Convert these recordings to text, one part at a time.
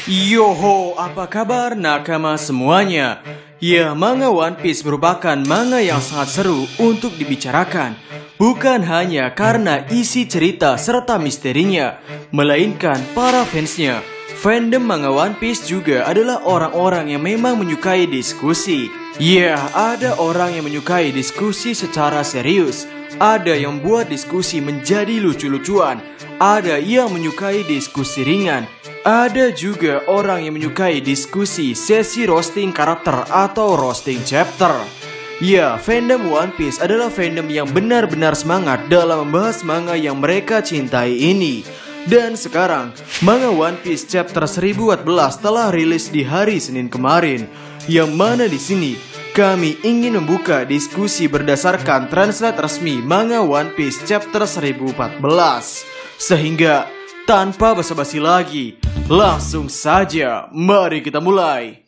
Yoho, apa kabar nakama semuanya? Ya, manga One Piece merupakan manga yang sangat seru untuk dibicarakan. Bukan hanya karena isi cerita serta misterinya, melainkan para fansnya. Fandom manga One Piece juga adalah orang-orang yang memang menyukai diskusi. Ya, ada orang yang menyukai diskusi secara serius. Ada yang buat diskusi menjadi lucu-lucuan. Ada yang menyukai diskusi ringan. Ada juga orang yang menyukai diskusi sesi roasting karakter atau roasting chapter. Ya, fandom One Piece adalah fandom yang benar-benar semangat dalam membahas manga yang mereka cintai ini. Dan sekarang, manga One Piece chapter 1014 telah rilis di hari Senin kemarin. Yang mana di sini kami ingin membuka diskusi berdasarkan translate resmi manga One Piece chapter 1014. Sehingga tanpa basa-basi lagi, langsung saja mari kita mulai.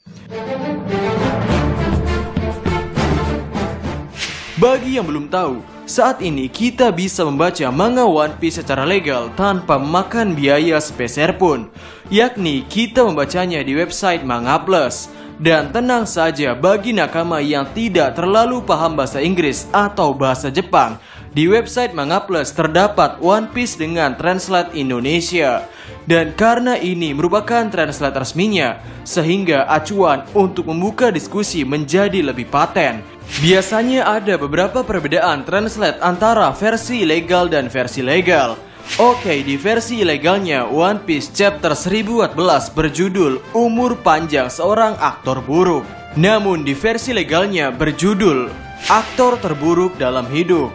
Bagi yang belum tahu, saat ini kita bisa membaca manga One Piece secara legal tanpa memakan biaya sepeser pun, yakni kita membacanya di website Manga Plus. Dan tenang saja bagi nakama yang tidak terlalu paham bahasa Inggris atau bahasa Jepang, di website Manga Plus terdapat One Piece dengan translate Indonesia. Dan karena ini merupakan translate resminya, sehingga acuan untuk membuka diskusi menjadi lebih paten. Biasanya ada beberapa perbedaan translate antara versi ilegal dan versi legal. Oke, di versi ilegalnya One Piece chapter 1014 berjudul Umur Panjang Seorang Aktor Buruk. Namun di versi legalnya berjudul Aktor Terburuk Dalam Hidup.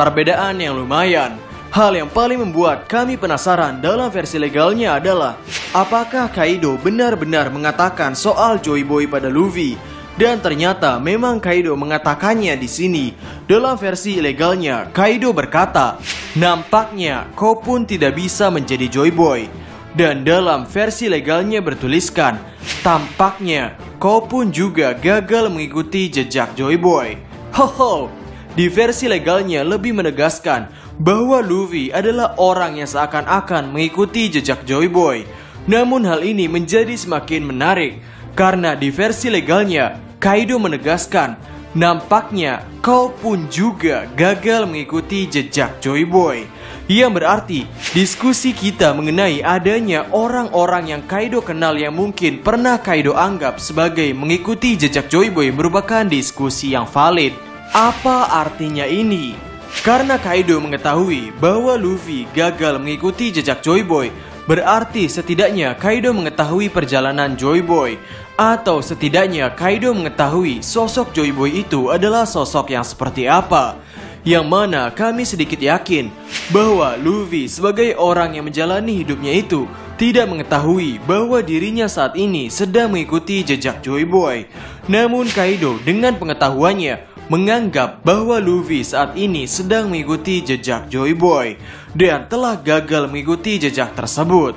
Perbedaan yang lumayan. Hal yang paling membuat kami penasaran dalam versi legalnya adalah apakah Kaido benar-benar mengatakan soal Joy Boy pada Luffy? Dan ternyata memang Kaido mengatakannya di sini. Dalam versi ilegalnya, Kaido berkata, nampaknya kau pun tidak bisa menjadi Joy Boy. Dan dalam versi legalnya bertuliskan, tampaknya kau pun juga gagal mengikuti jejak Joy Boy. Hoho, di versi legalnya lebih menegaskan bahwa Luffy adalah orang yang seakan-akan mengikuti jejak Joy Boy. Namun hal ini menjadi semakin menarik karena di versi legalnya Kaido menegaskan, nampaknya kau pun juga gagal mengikuti jejak Joy Boy. Yang berarti diskusi kita mengenai adanya orang-orang yang Kaido kenal yang mungkin pernah Kaido anggap sebagai mengikuti jejak Joy Boy merupakan diskusi yang valid. Apa artinya ini? Karena Kaido mengetahui bahwa Luffy gagal mengikuti jejak Joy Boy, berarti setidaknya Kaido mengetahui perjalanan Joy Boy. Atau setidaknya Kaido mengetahui sosok Joy Boy itu adalah sosok yang seperti apa. Yang mana kami sedikit yakin bahwa Luffy sebagai orang yang menjalani hidupnya itu tidak mengetahui bahwa dirinya saat ini sedang mengikuti jejak Joy Boy. Namun Kaido dengan pengetahuannya menganggap bahwa Luffy saat ini sedang mengikuti jejak Joy Boy dan telah gagal mengikuti jejak tersebut.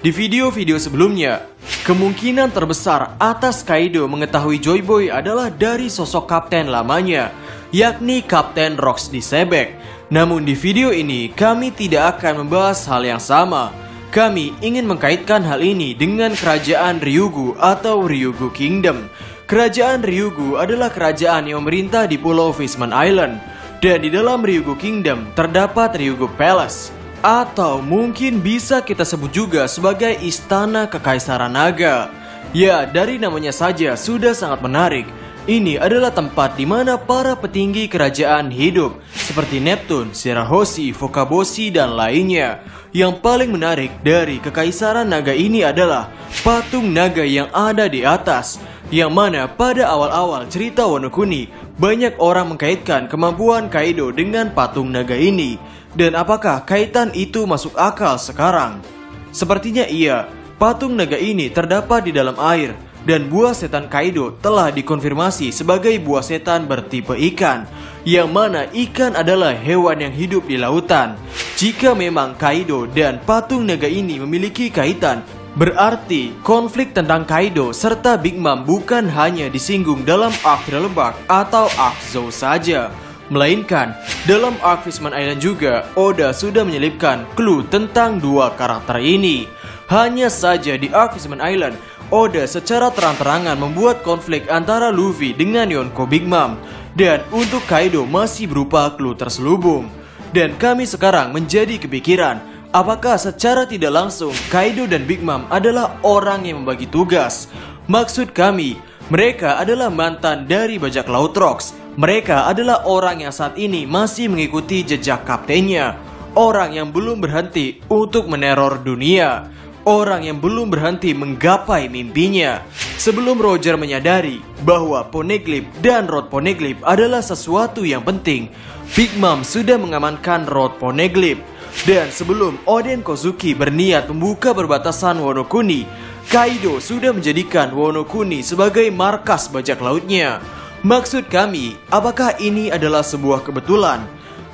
Di video-video sebelumnya, kemungkinan terbesar atas Kaido mengetahui Joy Boy adalah dari sosok kapten lamanya, yakni Kapten Rocks di Sebek. Namun di video ini kami tidak akan membahas hal yang sama. Kami ingin mengkaitkan hal ini dengan kerajaan Ryugu atau Ryugu Kingdom. Kerajaan Ryugu adalah kerajaan yang memerintah di Pulau Fishman Island. Dan di dalam Ryugu Kingdom terdapat Ryugu Palace. Atau mungkin bisa kita sebut juga sebagai Istana Kekaisaran Naga. Ya, dari namanya saja sudah sangat menarik. Ini adalah tempat di mana para petinggi kerajaan hidup, seperti Neptune, Shirahoshi, Fukaboshi, dan lainnya. Yang paling menarik dari Kekaisaran Naga ini adalah patung naga yang ada di atas. Yang mana pada awal-awal cerita Wano Kuni, banyak orang mengkaitkan kemampuan Kaido dengan patung naga ini. Dan apakah kaitan itu masuk akal sekarang? Sepertinya iya, patung naga ini terdapat di dalam air. Dan buah setan Kaido telah dikonfirmasi sebagai buah setan bertipe ikan. Yang mana ikan adalah hewan yang hidup di lautan. Jika memang Kaido dan patung naga ini memiliki kaitan, berarti konflik tentang Kaido serta Big Mom bukan hanya disinggung dalam arc Thriller atau arc Zou saja, melainkan dalam arc Fishman Island juga Oda sudah menyelipkan clue tentang dua karakter ini. Hanya saja di Arc Fisherman Island, Oda secara terang-terangan membuat konflik antara Luffy dengan Yonko Big Mom. Dan untuk Kaido masih berupa clue terselubung. Dan kami sekarang menjadi kepikiran, apakah secara tidak langsung Kaido dan Big Mom adalah orang yang membagi tugas? Maksud kami, mereka adalah mantan dari bajak laut Rocks. Mereka adalah orang yang saat ini masih mengikuti jejak kaptennya. Orang yang belum berhenti untuk meneror dunia. Orang yang belum berhenti menggapai mimpinya. Sebelum Roger menyadari bahwa Poneglyph dan Rod Poneglyph adalah sesuatu yang penting, Big Mom sudah mengamankan Rod Poneglyph. Dan sebelum Oden Kozuki berniat membuka perbatasan Wano Kuni, Kaido sudah menjadikan Wano Kuni sebagai markas bajak lautnya. Maksud kami, apakah ini adalah sebuah kebetulan?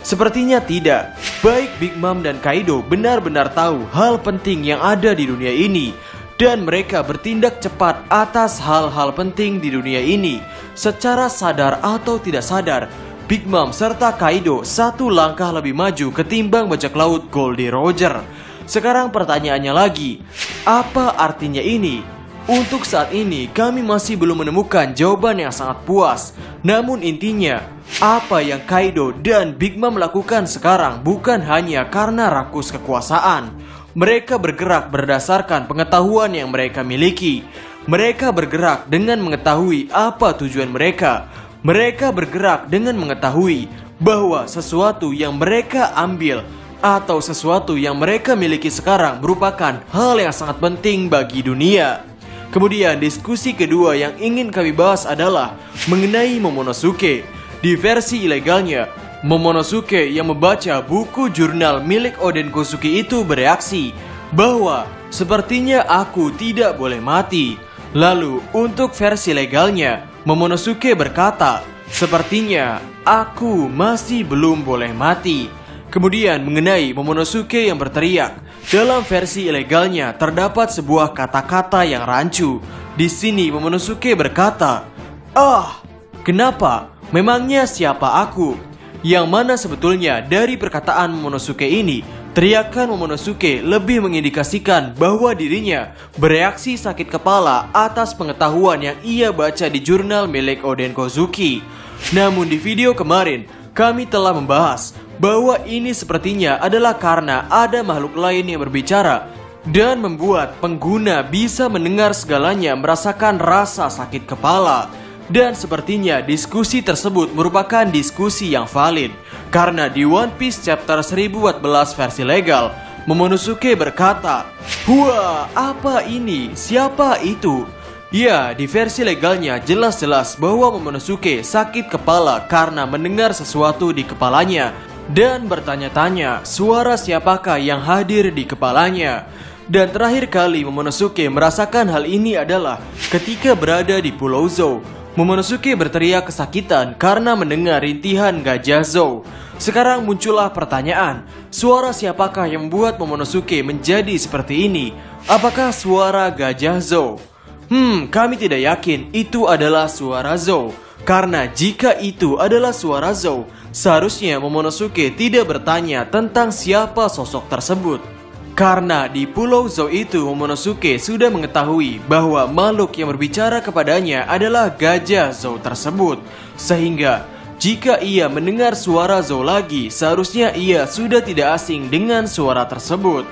Sepertinya tidak. Baik Big Mom dan Kaido benar-benar tahu hal penting yang ada di dunia ini, dan mereka bertindak cepat atas hal-hal penting di dunia ini. Secara sadar atau tidak sadar, Big Mom serta Kaido satu langkah lebih maju ketimbang bajak laut Goldie Roger. Sekarang pertanyaannya lagi, apa artinya ini? Untuk saat ini kami masih belum menemukan jawaban yang sangat puas. Namun intinya, apa yang Kaido dan Big Mom lakukan sekarang bukan hanya karena rakus kekuasaan. Mereka bergerak berdasarkan pengetahuan yang mereka miliki. Mereka bergerak dengan mengetahui apa tujuan mereka. Mereka bergerak dengan mengetahui bahwa sesuatu yang mereka ambil atau sesuatu yang mereka miliki sekarang merupakan hal yang sangat penting bagi dunia. Kemudian diskusi kedua yang ingin kami bahas adalah mengenai Momonosuke. Di versi ilegalnya, Momonosuke yang membaca buku jurnal milik Oden Kozuki itu bereaksi bahwa sepertinya aku tidak boleh mati. Lalu untuk versi legalnya, Momonosuke berkata, sepertinya aku masih belum boleh mati. Kemudian mengenai Momonosuke yang berteriak, dalam versi ilegalnya terdapat sebuah kata-kata yang rancu. Di sini Momonosuke berkata, kenapa? Memangnya siapa aku? Yang mana sebetulnya dari perkataan Momonosuke ini, teriakan Momonosuke lebih mengindikasikan bahwa dirinya bereaksi sakit kepala atas pengetahuan yang ia baca di jurnal milik Oden Kozuki. Namun di video kemarin, kami telah membahas bahwa ini sepertinya adalah karena ada makhluk lain yang berbicara dan membuat pengguna bisa mendengar segalanya merasakan rasa sakit kepala. Dan sepertinya diskusi tersebut merupakan diskusi yang valid, karena di One Piece chapter 1014 versi legal, Momonosuke berkata, "Wah, apa ini? Siapa itu?" Ya, di versi legalnya jelas-jelas bahwa Momonosuke sakit kepala karena mendengar sesuatu di kepalanya dan bertanya-tanya suara siapakah yang hadir di kepalanya. Dan terakhir kali Momonosuke merasakan hal ini adalah ketika berada di Pulau Zou. Momonosuke berteriak kesakitan karena mendengar rintihan gajah Zou. Sekarang muncullah pertanyaan, suara siapakah yang membuat Momonosuke menjadi seperti ini? Apakah suara gajah Zou? Kami tidak yakin itu adalah suara Zou. Karena jika itu adalah suara Zou, seharusnya Momonosuke tidak bertanya tentang siapa sosok tersebut. Karena di Pulau Zou itu Momonosuke sudah mengetahui bahwa makhluk yang berbicara kepadanya adalah gajah Zou tersebut. Sehingga jika ia mendengar suara Zou lagi, seharusnya ia sudah tidak asing dengan suara tersebut.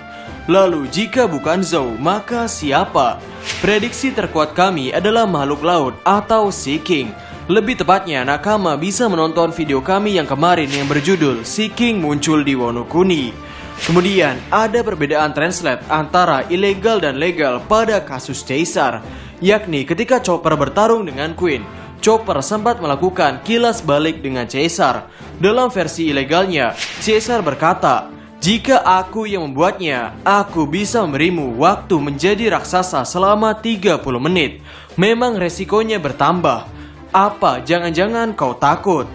Lalu jika bukan Zou, maka siapa? Prediksi terkuat kami adalah makhluk laut atau Sea King. Lebih tepatnya, Nakama bisa menonton video kami yang kemarin yang berjudul Sea King muncul di Wano Kuni. Kemudian ada perbedaan translate antara ilegal dan legal pada kasus Caesar, yakni ketika Chopper bertarung dengan Queen, Chopper sempat melakukan kilas balik dengan Caesar. Dalam versi ilegalnya, Caesar berkata, "Jika aku yang membuatnya, aku bisa memberimu waktu menjadi raksasa selama 30 menit. Memang resikonya bertambah. Apa jangan-jangan kau takut?"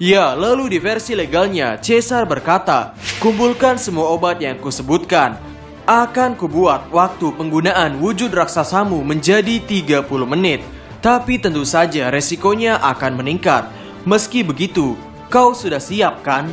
Ya, lalu di versi legalnya, Caesar berkata, "Kumpulkan semua obat yang kusebutkan. Akan kubuat waktu penggunaan wujud raksasamu menjadi 30 menit. Tapi tentu saja resikonya akan meningkat. Meski begitu, kau sudah siap kan?"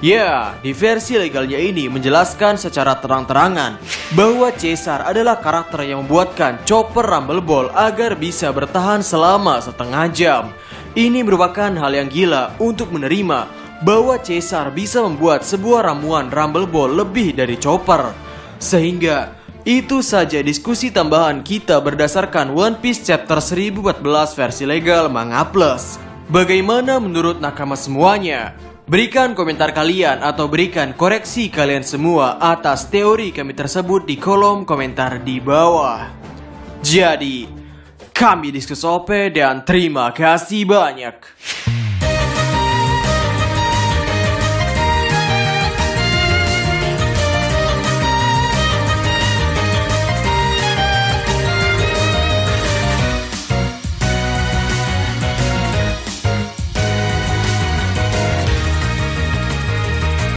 Ya, di versi legalnya ini menjelaskan secara terang-terangan bahwa Caesar adalah karakter yang membuatkan Chopper Rumble Ball agar bisa bertahan selama setengah jam. Ini merupakan hal yang gila untuk menerima bahwa Caesar bisa membuat sebuah ramuan Rumble Ball lebih dari Chopper. Sehingga itu saja diskusi tambahan kita berdasarkan One Piece chapter 1014 versi legal Manga Plus. Bagaimana menurut nakama semuanya? Berikan komentar kalian atau berikan koreksi kalian semua atas teori kami tersebut di kolom komentar di bawah. Jadi, kami Diskus OP dan terima kasih banyak.